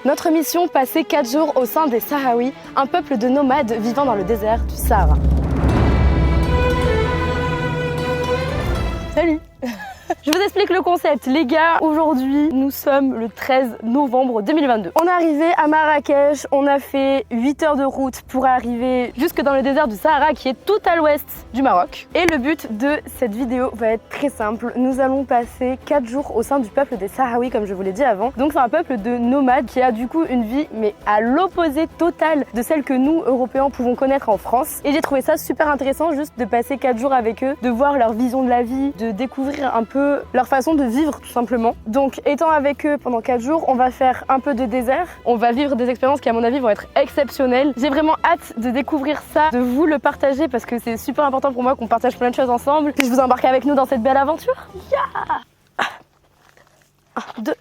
Notre mission, passer 4 jours au sein des Sahraouis, un peuple de nomades vivant dans le désert du Sahara. Salut. Je vous explique le concept. Les gars, aujourd'hui, nous sommes le 13 novembre 2022. On est arrivé à Marrakech, on a fait 8 heures de route pour arriver jusque dans le désert du Sahara qui est tout à l'ouest du Maroc. Et le but de cette vidéo va être très simple. Nous allons passer 4 jours au sein du peuple des Sahraouis, comme je vous l'ai dit avant. Donc c'est un peuple de nomades qui a du coup une vie, mais à l'opposé total de celle que nous, Européens, pouvons connaître en France. Et j'ai trouvé ça super intéressant juste de passer 4 jours avec eux, de voir leur vision de la vie, de découvrir un peu leur façon de vivre tout simplement. Donc étant avec eux pendant 4 jours, on va faire un peu de désert, on va vivre des expériences qui à mon avis vont être exceptionnelles. J'ai vraiment hâte de découvrir ça, de vous le partager parce que c'est super important pour moi qu'on partage plein de choses ensemble. Si je vous embarque avec nous dans cette belle aventure. Yeah. 1, 2.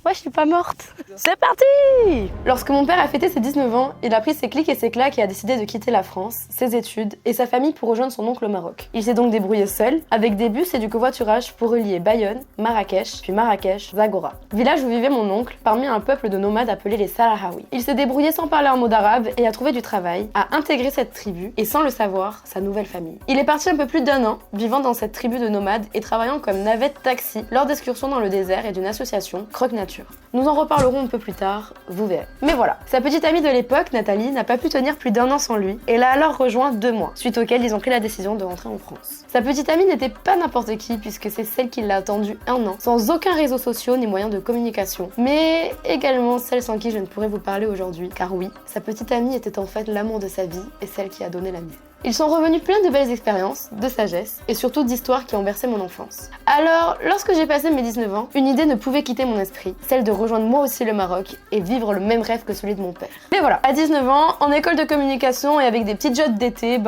Ouais, je suis pas morte. C'est parti! Lorsque mon père a fêté ses 19 ans, il a pris ses clics et ses claques et a décidé de quitter la France, ses études et sa famille pour rejoindre son oncle au Maroc. Il s'est donc débrouillé seul, avec des bus et du covoiturage pour relier Bayonne, Marrakech, puis Marrakech, Zagora. Village où vivait mon oncle, parmi un peuple de nomades appelés les Sahraouis. Il s'est débrouillé sans parler un mot d'arabe et a trouvé du travail, a intégré cette tribu et sans le savoir, sa nouvelle famille. Il est parti un peu plus d'1 an, vivant dans cette tribu de nomades et travaillant comme navette taxi lors d'excursions dans le désert et d'une association, Croque Nature. Nous en reparlerons un peu plus tard, vous verrez. Mais voilà, sa petite amie de l'époque, Nathalie, n'a pas pu tenir plus d'1 an sans lui et l'a alors rejoint 2 mois, suite auquel ils ont pris la décision de rentrer en France. Sa petite amie n'était pas n'importe qui puisque c'est celle qui l'a attendu 1 an, sans aucun réseau social ni moyen de communication, mais également celle sans qui je ne pourrais vous parler aujourd'hui, car oui, sa petite amie était en fait l'amour de sa vie et celle qui a donné la mienne. Ils sont revenus pleins de belles expériences, de sagesse et surtout d'histoires qui ont bercé mon enfance. Alors, lorsque j'ai passé mes 19 ans, une idée ne pouvait quitter mon esprit, celle de rejoindre moi aussi le Maroc et vivre le même rêve que celui de mon père. Mais voilà, à 19 ans, en école de communication et avec des petites jobs d'été,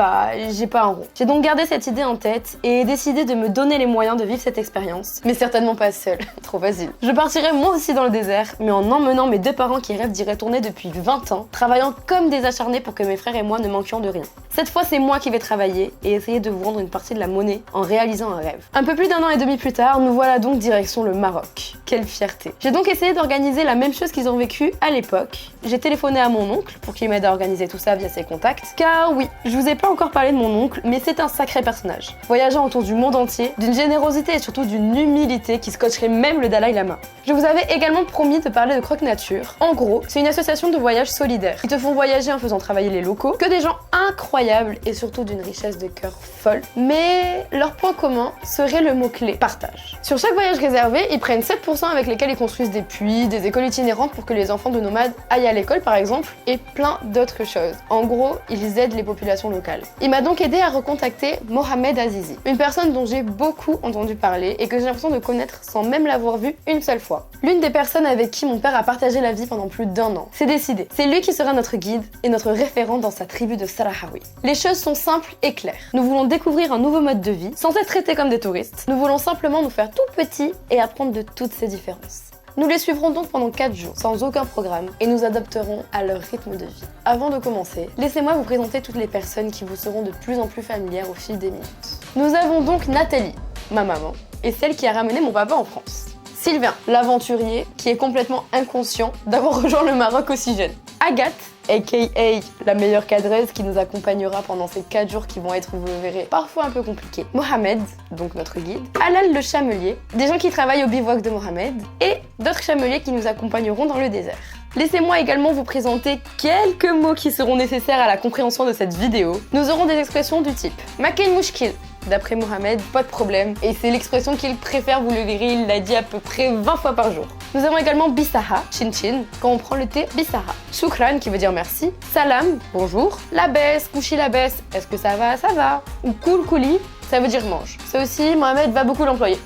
j'ai pas un rond. J'ai donc gardé cette idée en tête et décidé de me donner les moyens de vivre cette expérience, mais certainement pas seule, trop facile. Je partirai moi aussi dans le désert, mais en emmenant mes 2 parents qui rêvent d'y retourner depuis 20 ans, travaillant comme des acharnés pour que mes frères et moi ne manquions de rien. Cette fois, c'est moi qui vais travailler et essayer de vous rendre une partie de la monnaie en réalisant un rêve. Un peu plus d'1 an et demi plus tard, nous voilà donc direction le Maroc. Quelle fierté! J'ai donc essayé d'organiser la même chose qu'ils ont vécu à l'époque. J'ai téléphoné à mon oncle pour qu'il m'aide à organiser tout ça via ses contacts. Car oui, je vous ai pas encore parlé de mon oncle, mais c'est un sacré personnage. Voyageant autour du monde entier, d'une générosité et surtout d'une humilité qui scotcherait même le Dalai Lama. Je vous avais également promis de parler de Croque Nature. En gros, c'est une association de voyage solidaire. Ils te font voyager en faisant travailler les locaux, que des gens incroyables et surtout d'une richesse de cœur folle. Mais leur point commun serait le mot-clé partage. Sur chaque voyage réservé, ils prennent 7% avec lesquels ils construisent des puits, des écoles itinérantes pour que les enfants de nomades aillent à l'école par exemple, et plein d'autres choses. En gros, ils aident les populations locales. Il m'a donc aidé à recontacter Mohamed Azizi, une personne dont j'ai beaucoup entendu parler et que j'ai l'impression de connaître sans même l'avoir vue une seule fois. L'une des personnes avec qui mon père a partagé la vie pendant plus d'1 an. C'est décidé. C'est lui qui sera notre guide et notre référent dans sa tribu de Sahraouis. Les choses sont simples et claires. Nous voulons découvrir un nouveau mode de vie sans être traités comme des touristes. Nous voulons simplement nous faire tout petits et apprendre de toutes ces différences. Nous les suivrons donc pendant 4 jours, sans aucun programme, et nous adapterons à leur rythme de vie. Avant de commencer, laissez-moi vous présenter toutes les personnes qui vous seront de plus en plus familières au fil des minutes. Nous avons donc Nathalie, ma maman, et celle qui a ramené mon papa en France. Sylvain, l'aventurier, qui est complètement inconscient d'avoir rejoint le Maroc aussi jeune. Agathe, aka la meilleure cadreuse qui nous accompagnera pendant ces 4 jours qui vont être, vous le verrez, parfois un peu compliqués. Mohamed, donc notre guide. Alal le chamelier, des gens qui travaillent au bivouac de Mohamed, et d'autres chameliers qui nous accompagneront dans le désert. Laissez-moi également vous présenter quelques mots qui seront nécessaires à la compréhension de cette vidéo. Nous aurons des expressions du type Makin Mouchkil. D'après Mohamed, pas de problème, et c'est l'expression qu'il préfère, vous le verrez, il l'a dit à peu près 20 fois par jour. Nous avons également Bissaha, chin chin, quand on prend le thé, Bissaha. Shukran, qui veut dire merci. Salam, bonjour. La baisse, couchi la baisse, est-ce que ça va? Ça va. Ou cool couli, ça veut dire mange. Ça aussi, Mohamed va beaucoup l'employer.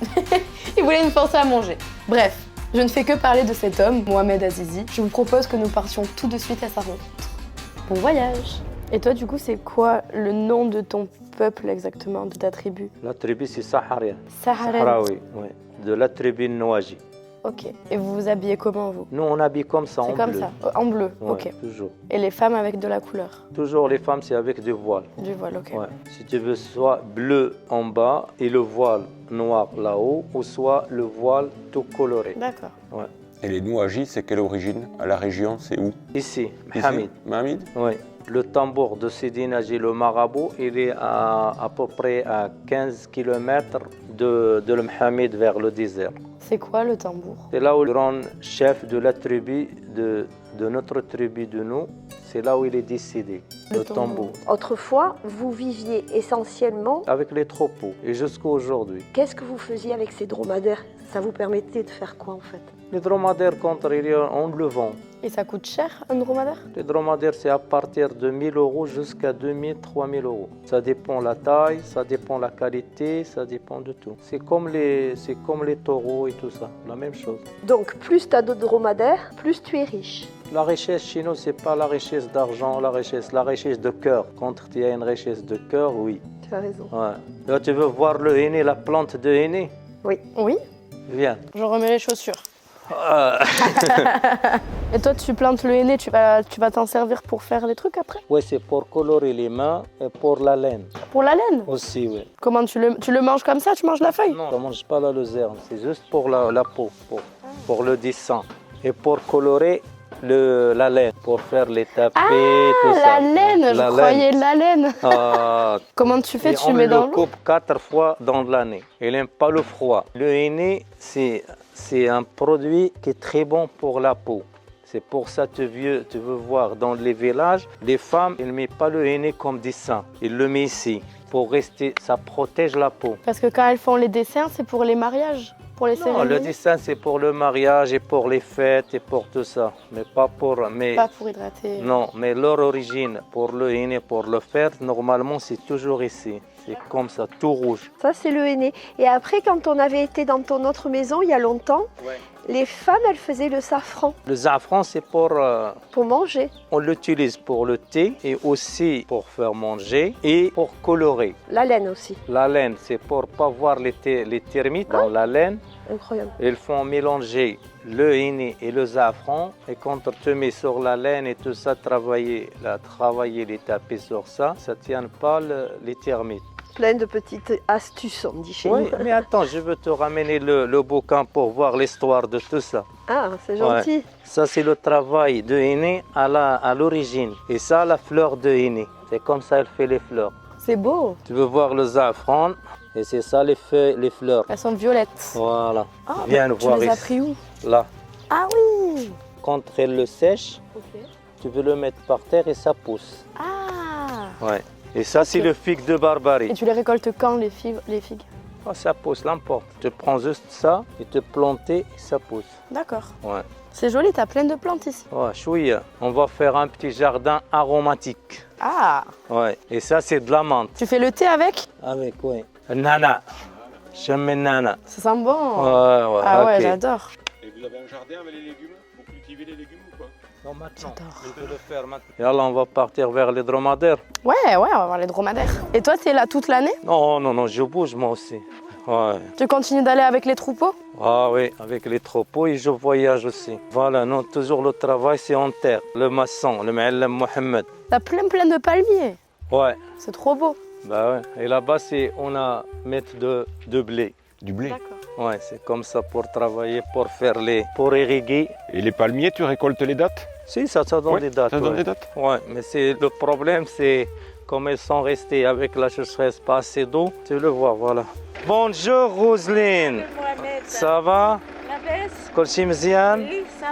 Il voulait nous forcer à manger. Bref, je ne fais que parler de cet homme, Mohamed Azizi. Je vous propose que nous partions tout de suite à sa rencontre. Bon voyage! Et toi, du coup, c'est quoi le nom de ton peuple exactement, de ta tribu? La tribu, c'est Saharien. Sahraoui, oui. De la tribu Nouaji. Ok. Et vous vous habillez comment, vous? Nous, on habille comme ça, en bleu. C'est comme ça, en bleu, Ouais, ok. toujours. Et les femmes avec de la couleur? Toujours, les femmes, c'est avec du voile. Du voile, ok. Ouais. Si tu veux, soit bleu en bas et le voile noir là-haut, ou soit le voile tout coloré. D'accord. Ouais. Et les Nouaji, c'est quelle origine? À la région, c'est où? Ici, Ici Mohamed. Mohamed. Oui. Le tambour de Sidi Naji, le marabout, il est à peu près à 15 km de le Mohamed vers le désert. C'est quoi le tambour? C'est là où le grand chef de la tribu, de notre tribu de nous, c'est là où il est décédé, le tambour. Autrefois, vous viviez essentiellement. Avec les troupeaux, et jusqu'à aujourd'hui. Qu'est-ce que vous faisiez avec ces dromadaires? Ça vous permettait de faire quoi en fait? Les dromadaires, on le vend. Et ça coûte cher un dromadaire? Les dromadaires, c'est à partir de 1 000 euros jusqu'à 2 000, 3 000 euros. Ça dépend la taille, ça dépend la qualité, ça dépend de tout. C'est comme les taureaux et tout ça, la même chose. Donc plus tu as de dromadaires, plus tu es riche. La richesse chez nous, c'est pas la richesse d'argent, la richesse de cœur. Quand il y a une richesse de cœur, oui. Tu as raison. Ouais. Là, tu veux voir le henné, la plante de henné? Oui. Oui. Viens. Je remets les chaussures. Et toi, tu plantes le henné, tu vas t'en servir pour faire des trucs après? Oui, c'est pour colorer les mains et pour la laine. Pour la laine? Aussi, oui. Comment tu le manges comme ça? Tu manges la feuille? Non, on ne mange pas la luzerne, c'est juste pour la peau, pour le dessin. Et pour colorer la laine, pour faire les tapis, tout ça. La laine, je croyais la laine. Ah, Comment tu fais? et Tu on mets dans le l'eau? coupe 4 fois dans l'année. Il n'aime pas le froid. Le henné, c'est un produit qui est très bon pour la peau. C'est pour ça que tu veux voir dans les villages, les femmes, elles ne mettent pas le henné comme dessin. Ils le mettent ici pour rester, ça protège la peau. Parce que quand elles font les dessins, c'est pour les mariages, pour les Non, cérémonies. le dessin, c'est pour le mariage et pour les fêtes et pour tout ça. Mais pas pour... Pas pour hydrater. Non, mais leur origine, pour le henné, pour le faire, normalement, c'est toujours ici. C'est comme ça, tout rouge. Ça, c'est le henné. Et après, quand on avait été dans ton autre maison il y a longtemps, les femmes, elles faisaient le safran Le safran, c'est pour... manger. on l'utilise pour le thé et aussi pour faire manger et pour colorer. La laine aussi. La laine, c'est pour pas voir les termites dans la laine. Incroyable. Ils font mélanger le henné et le safran. Et quand tu te mets sur la laine et tout ça, travailler les tapis sur ça, ça ne tient pas les termites. Plein de petites astuces, on dit chez Oui, nous. mais attends, je veux te ramener le bouquin pour voir l'histoire de tout ça. Ah, c'est gentil. Ouais. Ça, c'est le travail de henné à l'origine. Et ça, la fleur de henné. C'est comme ça elle fait les fleurs. C'est beau. Tu veux voir le safran et c'est ça les feuilles, les fleurs. Elles sont violettes. Voilà. Ah, Viens le tu voir les as ici. pris où? Là. Ah oui. Quand elle le sèche, Ok. tu veux le mettre par terre et ça pousse. Ah. Ouais. Et ça, c'est le figue de Barbarie. Et tu les récoltes quand les figues? Oh, ça pousse, n'importe. Tu prends juste ça et te planter et ça pousse. D'accord. Ouais. C'est joli, t'as plein de plantes ici. Ouais, chouïa. On va faire un petit jardin aromatique. Ah. Ouais. Et ça, c'est de la menthe. Tu fais le thé avec? Avec, oui. Nana. J'aime les nana. Ça sent bon. Ouais, Ah ok. ouais, j'adore. Et vous avez un jardin avec les légumes? Vous cultivez les légumes ou quoi? Non, maintenant. J'adore. Je peux le faire maintenant. Et alors, on va partir vers les dromadaires. Ouais, on va voir les dromadaires. Et toi, t'es là toute l'année? Non, je bouge moi aussi. Ouais. Tu continues d'aller avec les troupeaux? Ah oui, avec les troupeaux et je voyage aussi. Voilà, non, toujours le travail, c'est en terre. Le maçon, le Ma'allam Mohamed. T'as plein de palmiers. Ouais, C'est trop beau. bah ouais. Et là-bas, on a mettre de blé. Du blé. D'accord. Ouais, c'est comme ça pour travailler, pour irriguer. Et les palmiers, tu récoltes les dates? Si, ça donne Ouais, des dates. Ça donne ouais. des dates? Ouais, mais le problème, c'est comme ils sont restés avec la sécheresse, pas assez d'eau. Tu le vois, voilà. Bonjour Roselyne. Ça va? كل شيء مزيان؟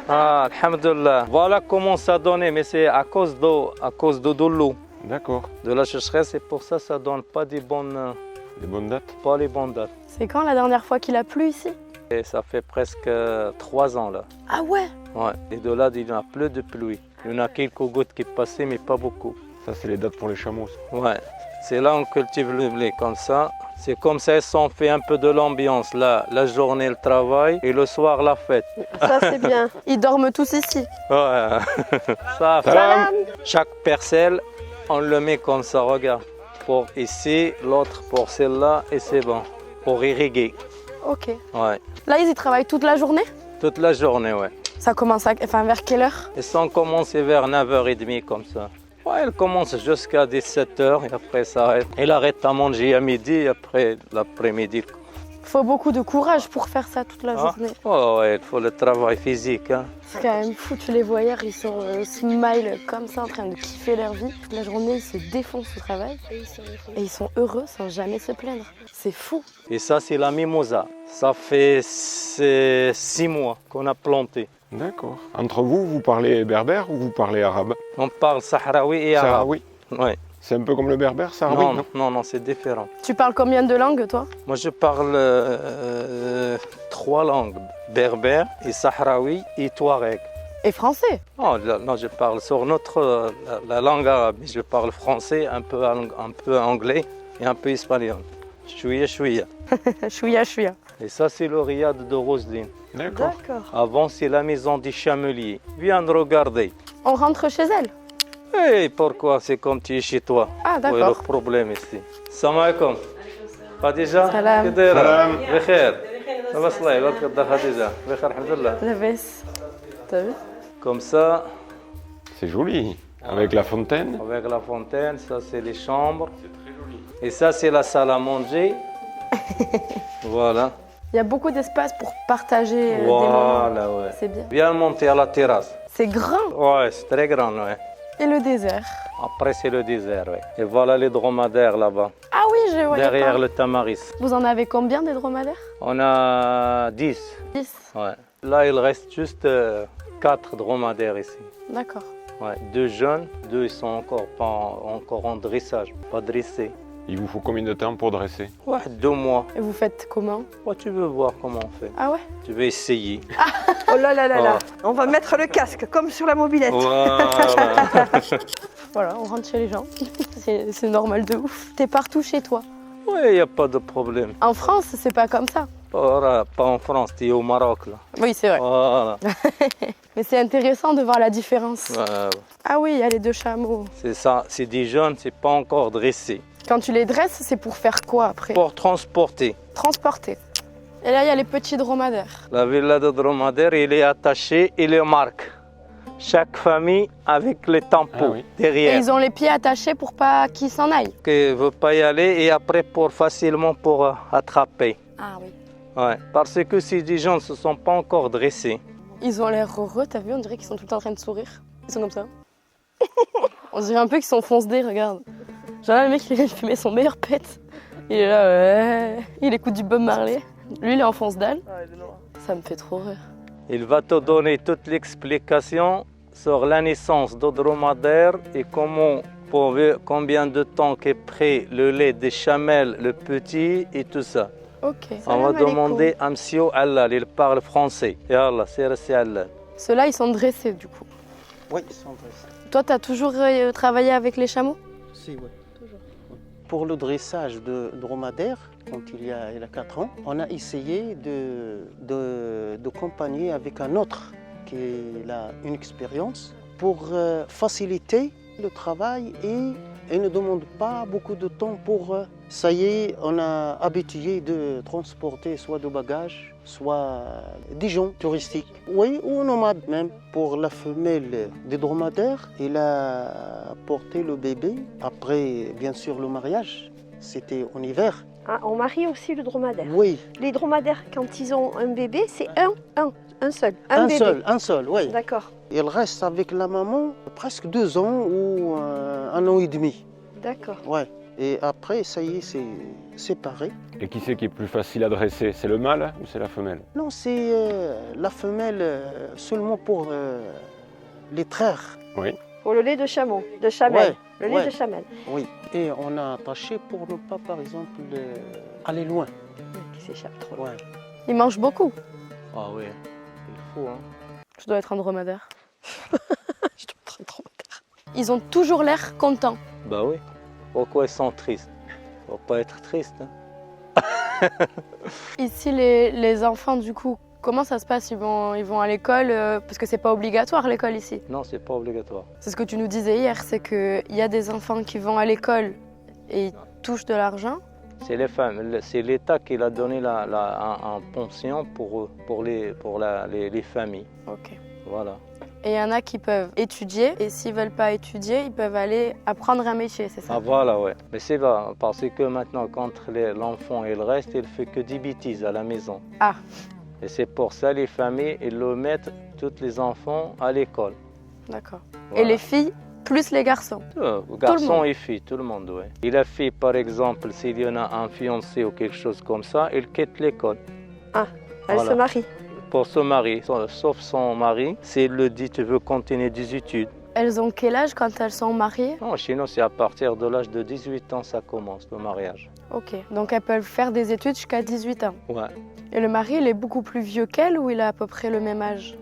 alhamdulillah. Voilà comment ça donnait, mais c'est à cause de l'eau. D'accord. De la sécheresse, c'est pour ça que ça donne pas les bonnes dates. C'est quand la dernière fois qu'il a plu ici? Et ça fait presque 3 ans là. Ah ouais. Ouais. Et de là, il n'y a plus de pluie. Il y en a quelques gouttes qui passaient, mais pas beaucoup. Ça, c'est les dates pour les chameaux. Ouais. C'est là on cultive le blé comme ça. C'est comme ça, on fait un peu de l'ambiance. Là, la journée, le travail et le soir, la fête. Ça, c'est bien. Ils dorment tous ici. Ouais. Ça, Salam. chaque parcelle, on le met comme ça, regarde. Pour ici, l'autre pour celle-là, et c'est bon. Pour irriguer. Ok. Ouais. Là, ils y travaillent toute la journée? Toute la journée, ouais. Ça commence vers quelle heure? Et ça, on commence vers 9h30 comme ça. Ouais, elle commence jusqu'à 17h et après ça arrête. Elle arrête à manger à midi et après l'après-midi. Faut beaucoup de courage pour faire ça toute la journée. Oh ouais, il faut le travail physique. Hein. C'est quand même fou, tu les vois hier, ils sont smile comme ça en train de kiffer leur vie. Toute la journée, ils se défoncent au travail et ils sont heureux sans jamais se plaindre. C'est fou. Et ça, c'est la mimosa. Ça fait 6 mois qu'on a planté. D'accord. Entre vous, vous parlez berbère ou vous parlez arabe? On parle sahraoui et arabe. Sahraoui. Ouais. C'est un peu comme le berbère, sahraoui, Non, c'est différent. Tu parles combien de langues toi? Moi, je parle 3 langues. Berbère et sahraoui et touareg. Et français? Oh, non, je parle sur la langue arabe. Je parle français, un peu anglais et un peu espagnol. Chouïa. Chouïa. Et ça, c'est le riad de Roselyne. D'accord. D'accord. Avant, c'est la maison des chameliers. Viens regarder. On rentre chez elle? Et pourquoi c'est comme tu es chez toi? Ah Oui, le d'accord. problème ici. Salam alaikum. Khadija? Salam. Salam. Bikhair. لاباس الله يبارك فيك خديجة بخير الحمد لله. La veste. T'as vu? Comme ça, C'est joli. Avec la fontaine. avec la fontaine, ça c'est les chambres. C'est très joli. Et ça c'est la salle à manger. Voilà. Il y a beaucoup d'espace pour partager des moments. Voilà, ouais. C'est bien. Viens monter à la terrasse. C'est grand. Ouais, c'est très grand, ouais. Et le désert. Après c'est le désert, ouais. Et voilà les dromadaires là-bas, Ah oui, je voyais derrière pas. le tamaris. Vous en avez combien des dromadaires? On a 10. 10. Ouais. Là, il reste juste 4 dromadaires ici. D'accord. Ouais. 2 jeunes, 2 ils sont encore en dressage, pas dressés. Il vous faut combien de temps pour dresser? Ouais, 2 mois. Et vous faites comment? Ouais, tu veux voir comment on fait? Ah ouais? Tu veux essayer? Oh là là là là. Oh. On va mettre le casque comme sur la mobilette. Voilà. Voilà, on rentre chez les gens. C'est normal de ouf. T'es partout chez toi. Ouais, il n'y a pas de problème. En France, c'est pas comme ça. Pas en France, tu es au Maroc là. Oui, c'est vrai. Voilà. Mais c'est intéressant de voir la différence. Ouais, Ah oui, il y a les 2 chameaux. c'est ça, c'est des jeunes, c'est pas encore dressé. Quand tu les dresses, c'est pour faire quoi après? Pour transporter. Transporter. Et là, il y a les petits dromadaires. La villa de dromadaire, il est attaché, il est marque. Chaque famille avec les tampons Ah oui. Et derrière. ils ont les pieds attachés pour pas qu'ils s'en aillent. Qui ne veut pas y aller et après facilement pour attraper. Ah oui. Ouais. Parce que ces gens ne se sont pas encore dressés. Ils ont l'air heureux, t'as vu? On dirait qu'ils sont tout le temps en train de sourire. Ils sont comme ça. On dirait un peu qu'ils sont fonce-dés, regarde. Genre là, le mec, il vient de fumer son meilleur pet. Il est là, ouais. Il écoute du Bob Marley. Lui, il est en fonce-dalle. Ça me fait trop rire. Il va te donner toute l'explication sur la naissance de dromadaire et combien de temps qu'est pris le lait des chamelles, le petit et tout ça. Ok. On va demander à Monsieur Allal, il parle français. Et Allah, c'est Allal. Ceux-là, ils sont dressés du coup. Oui, ils sont dressés. Toi, t'as toujours travaillé avec les chameaux? Si, oui. Pour le dressage de dromadaire, quand il y a 4 ans, on a essayé de compagner avec un autre qui a une expérience pour faciliter le travail et ne demande pas beaucoup de temps pour... ça y est, on a habitué de transporter soit de bagages, soit des gens touristiques. Oui, ou nomades même. Pour la femelle des dromadaires, il a porté le bébé. Après, bien sûr, le mariage, c'était en hiver. Ah, on marie aussi le dromadaire. Oui, Les dromadaires, quand ils ont un bébé, c'est un seul. un seul, oui. D'accord, Il reste avec la maman presque 2 ans ou 1 an et demi. d'accord. Ouais. Et après, ça y est, c'est séparé. Et qui c'est qui est plus facile à dresser? C'est le mâle ou c'est la femelle? Non, c'est la femelle seulement pour les traire. Oui. Pour le lait de chameau, de chamelle. Ouais, Le lait ouais. de chamelle. Oui. Et on a attaché pour ne pas, par exemple, aller loin. Qui s'échappe trop. Ouais. Ils mangent beaucoup. Ah oui, il faut. Hein. Je dois être un dromadaire. Je dois être un dromadaire. Ils ont toujours l'air contents. Bah oui. Pourquoi ils sont tristes? Faut pas être triste. Hein. Ici, les enfants, du coup, comment ça se passe? Ils vont à l'école parce que c'est pas obligatoire l'école ici. Non, c'est pas obligatoire. C'est ce que tu nous disais hier, c'est qu'il y a des enfants qui vont à l'école et ils touchent de l'argent. C'est les femmes, c'est l'État qui a donné un pension pour les familles. Ok. Voilà. Et il y en a qui peuvent étudier, et s'ils veulent pas étudier, ils peuvent aller apprendre un métier, c'est ça? Ah voilà, ouais. Mais c'est vrai, parce que maintenant, quand l'enfant il reste, il fait que des bêtises à la maison. Ah. Et c'est pour ça les familles, ils le mettent, tous les enfants, à l'école. D'accord. Voilà. Et les filles, plus les garçons? Garçons et filles, tout le monde, oui. Et la fille, par exemple, s'il y en a un fiancé ou quelque chose comme ça, elle quitte l'école. Ah, elle Voilà. se marie. Pour se marier, sauf son mari, s'il le dit, tu veux continuer des études. Elles ont quel âge quand elles sont mariées? Non, chez nous, c'est à partir de l'âge de 18 ans, ça commence, le mariage. Ok, donc elles peuvent faire des études jusqu'à 18 ans. Ouais, Et le mari, il est beaucoup plus vieux qu'elle ou il a à peu près le même âge?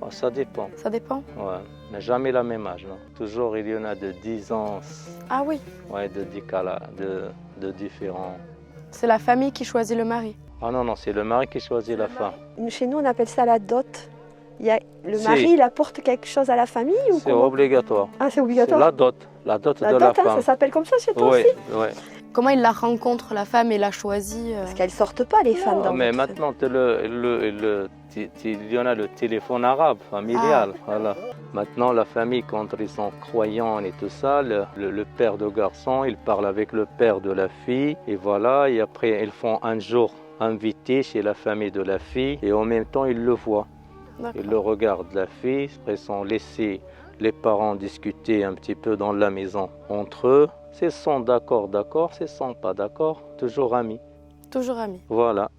oh, ça dépend. Ça dépend? Ouais, mais jamais la même âge, non. Toujours, il y en a de 10 ans, Ah oui, ouais, de décalage, de différents. c'est la famille qui choisit le mari. Ah non, non, c'est le mari qui choisit la femme. Chez nous, on appelle ça la dot. Le Si. mari, il apporte quelque chose à la famille ou C'est comment? obligatoire. Ah, c'est C'est obligatoire. la dot de la dot, hein, femme. ça s'appelle comme ça chez toi Oui, aussi? oui. Comment il la rencontre, la femme, et la choisit Parce qu'elles sortent pas, les femmes, dans Mais votre maintenant, il y en a le téléphone arabe, familial. Voilà. Maintenant, la famille, quand ils sont croyants et tout ça, le père de garçon, il parle avec le père de la fille. Et voilà, et après, ils font un jour invité chez la famille de la fille. Et en même temps, ils le voient. D'accord. Ils le regardent, la fille. Après, ils sont laissés les parents discuter un petit peu dans la maison entre eux. S'ils sont d'accord, s'ils ne sont pas d'accord, toujours amis. Toujours amis. Voilà.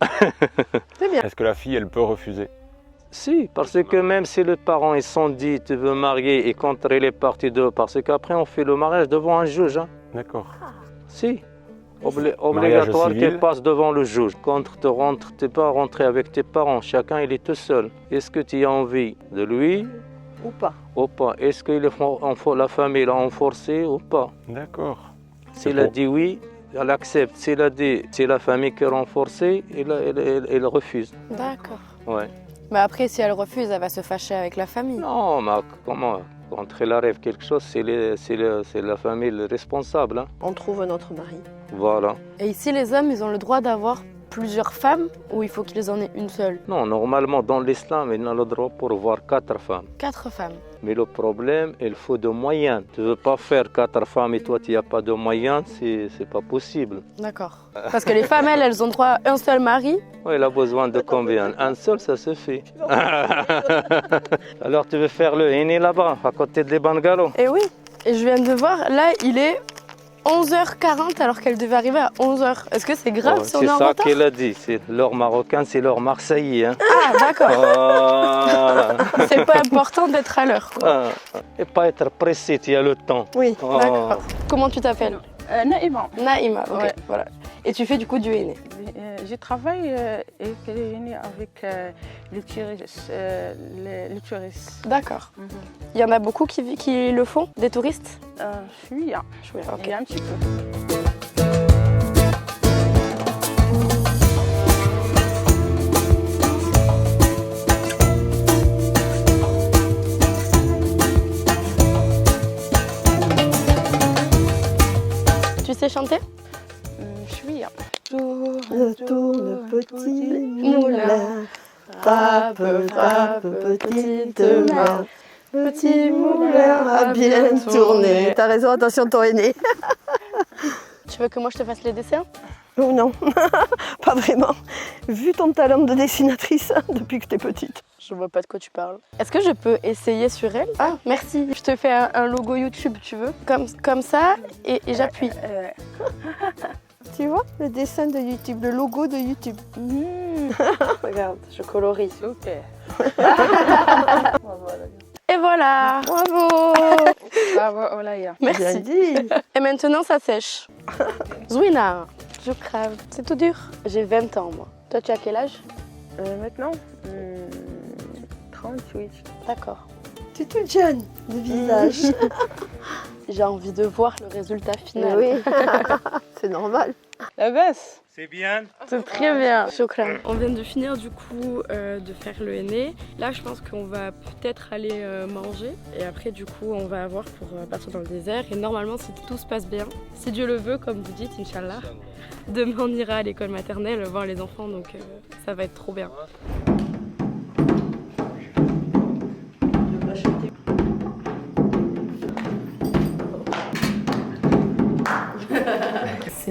C'est bien. Est-ce que la fille, elle peut refuser? Si, parce que même si les parents ils sont dit tu veux marier et contre il est parti d'eux, parce qu'après on fait le mariage devant un juge. Hein. D'accord. Si. Mariage Obligatoire civil. qu'il passe devant le juge. Quand tu rentres, tu n'es pas rentré avec tes parents, chacun il est tout seul. Est-ce que tu as envie de lui Ou pas. ou pas? Est-ce que la famille l'a enforcé ou pas? D'accord. S'il a dit oui, elle accepte. S'il a dit c'est la famille qui l'a renforcé, il refuse. D'accord. Ouais. Mais après, si elle refuse, elle va se fâcher avec la famille. Non, mais comment? Quand il arrive quelque chose, c'est la famille le responsable. Hein. On trouve notre mari. Voilà. Et ici, les hommes, ils ont le droit d'avoir plusieurs femmes ou il faut qu'ils en aient une seule? Non, normalement, dans l'islam, il a le droit pour voir 4 femmes. 4 femmes. Mais le problème, il faut de moyens. Tu ne veux pas faire 4 femmes et toi, tu n'as pas de moyens, c'est pas possible. D'accord. Parce que les femmes, elles ont droit à un seul mari. Oui, il a besoin de combien? Un seul, ça suffit. Alors, tu veux faire le henné là-bas, à côté des bungalows? Et oui. Et je viens de voir, là, il est 11h40 alors qu'elle devait arriver à 11h. Est-ce que c'est grave si on est en C'est ça retard? qu'elle a dit. C'est l'heure marocain, c'est l'heure marseillais. Hein. Ah, d'accord. Voilà. C'est pas important d'être à l'heure, quoi. Et pas être pressé, tu as le temps. Oui. Oh. D'accord. Comment tu t'appelles? Naïma. Naïma, ok. Ouais. Voilà. Et tu fais du coup du henné? Je travaille avec les touristes. D'accord. Il y en a beaucoup qui le font, des touristes? Oui, Ok. il y a un petit peu. Tu sais chanter? Oui. Tourne petit moulin, frappe, frappe, petite main. Petit moulin a bien tourné. T'as raison, attention ton aîné. Tu veux que moi je te fasse les dessins? Oh non, pas vraiment. Vu ton talent de dessinatrice depuis que t'es petite. Je vois pas de quoi tu parles. Est-ce que je peux essayer sur elle? Ah, merci. Je te fais un logo YouTube, tu veux? Comme ça, et j'appuie. Tu vois, le dessin de YouTube, le logo de YouTube. Regarde, je colorie. Super. Et voilà. Bravo. Bien Merci. dit. Et maintenant, ça sèche. Zouina, je crève. C'est tout dur. J'ai 20 ans, moi. Toi, tu as quel âge? Maintenant, 38. D'accord. Tu es toute jeune de visage. J'ai envie de voir le résultat final. Oui, c'est normal. La baisse. C'est bien. C'est très bien. Shukran. On vient de finir du coup de faire le henné. Là, je pense qu'on va peut-être aller manger. Et après, du coup, on va avoir pour partir dans le désert. Et normalement, si tout se passe bien, si Dieu le veut, comme vous dites, Inch'Allah, demain on ira à l'école maternelle voir les enfants. Donc ça va être trop bien. Je vais acheter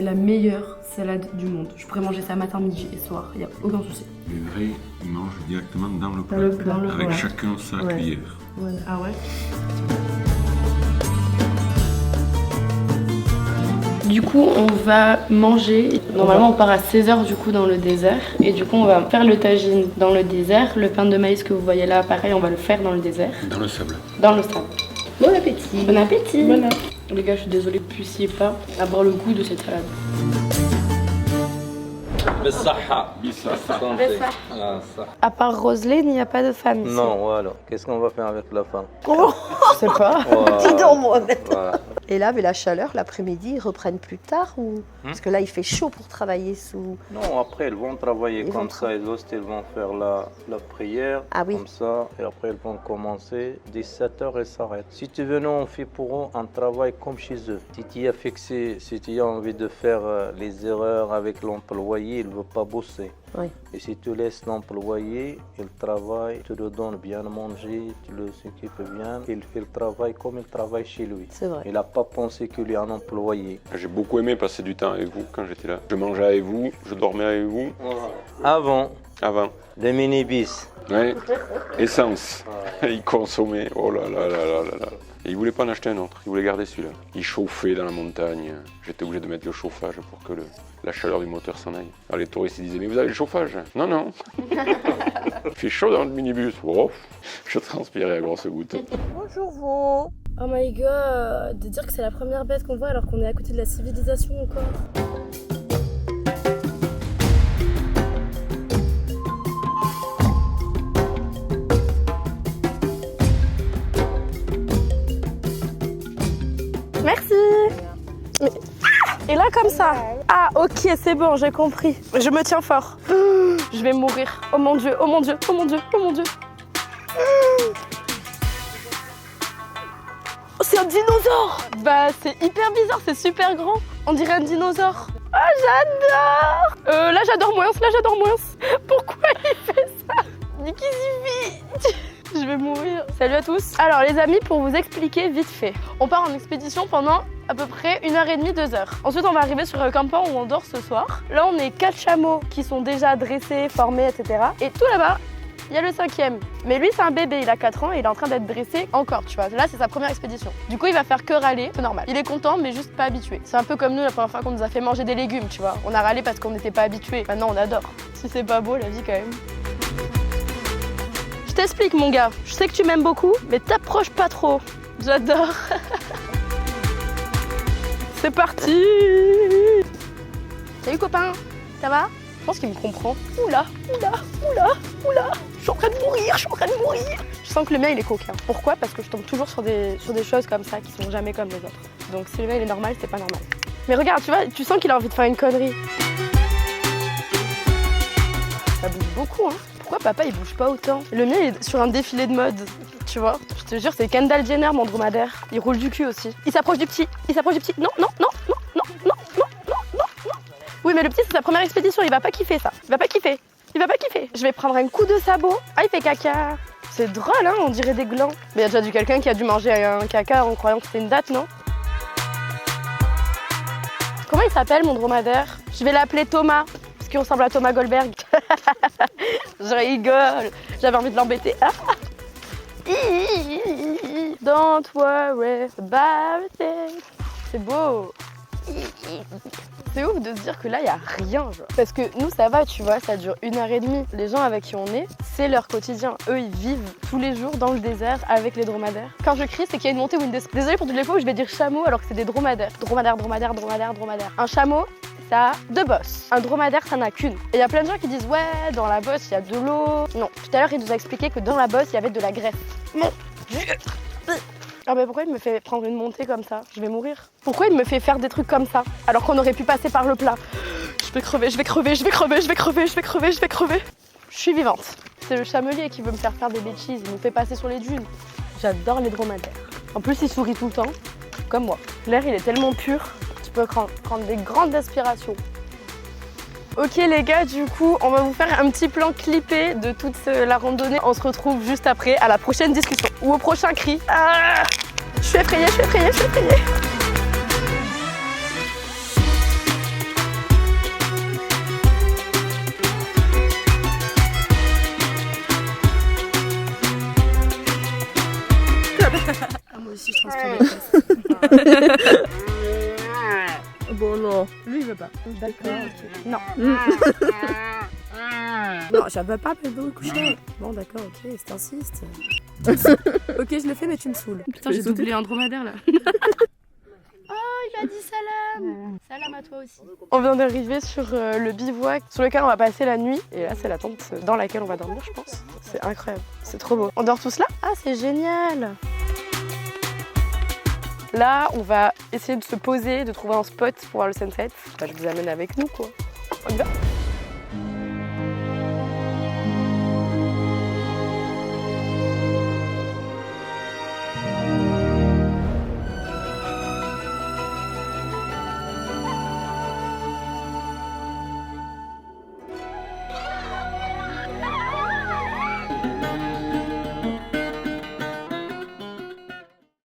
la meilleure salade du monde. Je pourrais manger ça matin, midi et soir, il n'y a aucun souci. Les vrais, ils mangent directement dans le plat. Dans le Avec plat. chacun sa cuillère. Ouais. Ah ouais. Du coup, on va manger. Normalement, on part à 16h du coup dans le désert. Et du coup, on va faire le tagine dans le désert. Le pain de maïs que vous voyez là, pareil, on va le faire dans le désert. Dans le sable. Dans le sable. Bon appétit. Bon appétit. Bon appétit. Les gars, je suis désolée que vous puissiez pas avoir le goût de cette salade. À part Roselyne, il n'y a pas de femme ici. Non, voilà. Qu'est-ce qu'on va faire avec la femme? Je sais pas. Voilà. Dis donc, mon honnête. Voilà. Et là, avec la chaleur, l'après-midi, ils reprennent plus tard ou... Parce que là, il fait chaud pour travailler sous... Non, après, ils vont travailler Ils comme vont ça. Et l'autre, ils vont faire la prière, Ah oui. comme ça. Et après, ils vont commencer. 17h, ils s'arrêtent. Si tu veux, nous, on fait pour eux un travail comme chez eux. Si tu as fixé, si tu as envie de faire les erreurs avec l'employé, il ne veut pas bosser. Oui. Et si tu laisses l'employé, il travaille, tu le donnes bien à manger, tu le s'occupe bien, il fait le travail comme il travaille chez lui. C'est vrai. Il n'a pas pensé qu'il y a un employé. J'ai beaucoup aimé passer du temps avec vous quand j'étais là. Je mangeais avec vous, je dormais avec vous. Avant, Avant. les minibus. Ouais. Essence. Il consommait. Oh là là là là là là. Et il voulait pas en acheter un autre, il voulait garder celui-là. Il chauffait dans la montagne. J'étais obligé de mettre le chauffage pour que la chaleur du moteur s'en aille. Alors les touristes ils disaient, mais vous avez le chauffage? Non, non. Il fait chaud dans le minibus. Oh, je transpirais à grosses gouttes. Bonjour, vous. Oh my god, de dire que c'est la première bête qu'on voit alors qu'on est à côté de la civilisation encore. Merci. Mais... Et là comme ça. Ah ok, c'est bon, j'ai compris. Je me tiens fort. Je vais mourir. Oh mon dieu, oh mon dieu, oh mon dieu, oh mon dieu. Oh, c'est un dinosaure. Bah c'est hyper bizarre, c'est super grand. On dirait un dinosaure. Oh j'adore. Là j'adore moins, là j'adore moins. Pourquoi il fait ça? Mais qu'est-ce qu'il fait? Je vais mourir. Salut à tous. Alors les amis, pour vous expliquer vite fait, on part en expédition pendant à peu près 1h30, 2h. Ensuite on va arriver sur un campement où on dort ce soir. Là on est 4 chameaux qui sont déjà dressés, formés, etc. Et tout là-bas, il y a le 5e. Mais lui c'est un bébé, il a 4 ans et il est en train d'être dressé encore, tu vois. Là c'est sa première expédition. Du coup il va faire que râler, c'est normal. Il est content mais juste pas habitué. C'est un peu comme nous la première fois qu'on nous a fait manger des légumes, tu vois. On a râlé parce qu'on n'était pas habitué. Maintenant on adore. Si c'est pas beau la vie quand même. Je t'explique mon gars, je sais que tu m'aimes beaucoup, mais t'approches pas trop. J'adore. C'est parti. Salut copain, ça va? Je pense qu'il me comprend. Oula, oula, oula, oula. Je suis en train de mourir, je suis en train de mourir. Je sens que le mien il est coquin. Pourquoi? Parce que je tombe toujours sur des choses comme ça qui sont jamais comme les autres. Donc si le mien il est normal, c'est pas normal. Mais regarde, tu vois, tu sens qu'il a envie de faire une connerie. Ça bouge beaucoup hein. Pourquoi papa il bouge pas autant? Le mien il est sur un défilé de mode, tu vois. Je te jure, c'est Kendall Jenner mon dromadaire. Il roule du cul aussi. Il s'approche du petit, il s'approche du petit. Non, non, non, non, non, non, non, non, non, non. Oui mais le petit c'est sa première expédition, il va pas kiffer ça. Il va pas kiffer, il va pas kiffer. Je vais prendre un coup de sabot. Ah il fait caca. C'est drôle hein, on dirait des glands. Mais il y a déjà dû quelqu'un qui a dû manger un caca en croyant que c'était une date, non? Comment il s'appelle mon dromadaire? Je vais l'appeler Thomas. Qui ressemble à Thomas Goldberg. Je rigole, j'avais envie de l'embêter. Don't worry about it. C'est beau. C'est ouf de se dire que là, il n'y a rien. Genre. Parce que nous, ça va, tu vois, ça dure 1h30. Les gens avec qui on est, c'est leur quotidien. Eux, ils vivent tous les jours dans le désert avec les dromadaires. Quand je crie, c'est qu'il y a une montée ou une descente. Désolée pour toutes les fois où je vais dire chameau alors que c'est des dromadaires. Dromadaire, dromadaire, dromadaire, dromadaire. Un chameau, ça a 2 bosses. Un dromadaire, ça n'a qu'une. Et il y a plein de gens qui disent ouais, dans la bosse, il y a de l'eau. Non, tout à l'heure, il nous a expliqué que dans la bosse, il y avait de la graisse. Mon Dieu. Ah mais pourquoi il me fait prendre une montée comme ça? Je vais mourir. Pourquoi il me fait faire des trucs comme ça alors qu'on aurait pu passer par le plat? Je vais crever, je vais crever, je vais crever, je vais crever, je vais crever, je vais crever. Je suis vivante. C'est le chamelier qui veut me faire des bêtises, il nous fait passer sur les dunes. J'adore les dromadaires. En plus, il sourit tout le temps, comme moi. L'air, il est tellement pur, tu peux prendre des grandes aspirations. Ok les gars, du coup, on va vous faire un petit plan clippé de toute la randonnée. On se retrouve juste après à la prochaine discussion ou au prochain cri. Ah, je suis effrayée, je suis effrayée, je suis effrayée. Ah, moi aussi, je transpire des fesses. Bon, non. Lui, il veut pas. D'accord, ok. Non. Non, j'avais pas besoin de coucher. Bon, d'accord, ok, c'est t'insistes. Ok, je le fais, mais tu me saoules. Putain, j'ai doublé un dromadaire là. Oh, il a dit salam. Salam à toi aussi. On vient d'arriver sur le bivouac sur lequel on va passer la nuit. Et là, c'est la tente dans laquelle on va dormir, je pense. C'est incroyable, c'est trop beau. On dort tous là? Ah, c'est génial. Là, on va essayer de se poser, de trouver un spot pour voir le sunset. Bah, je vous amène avec nous, quoi. On y va.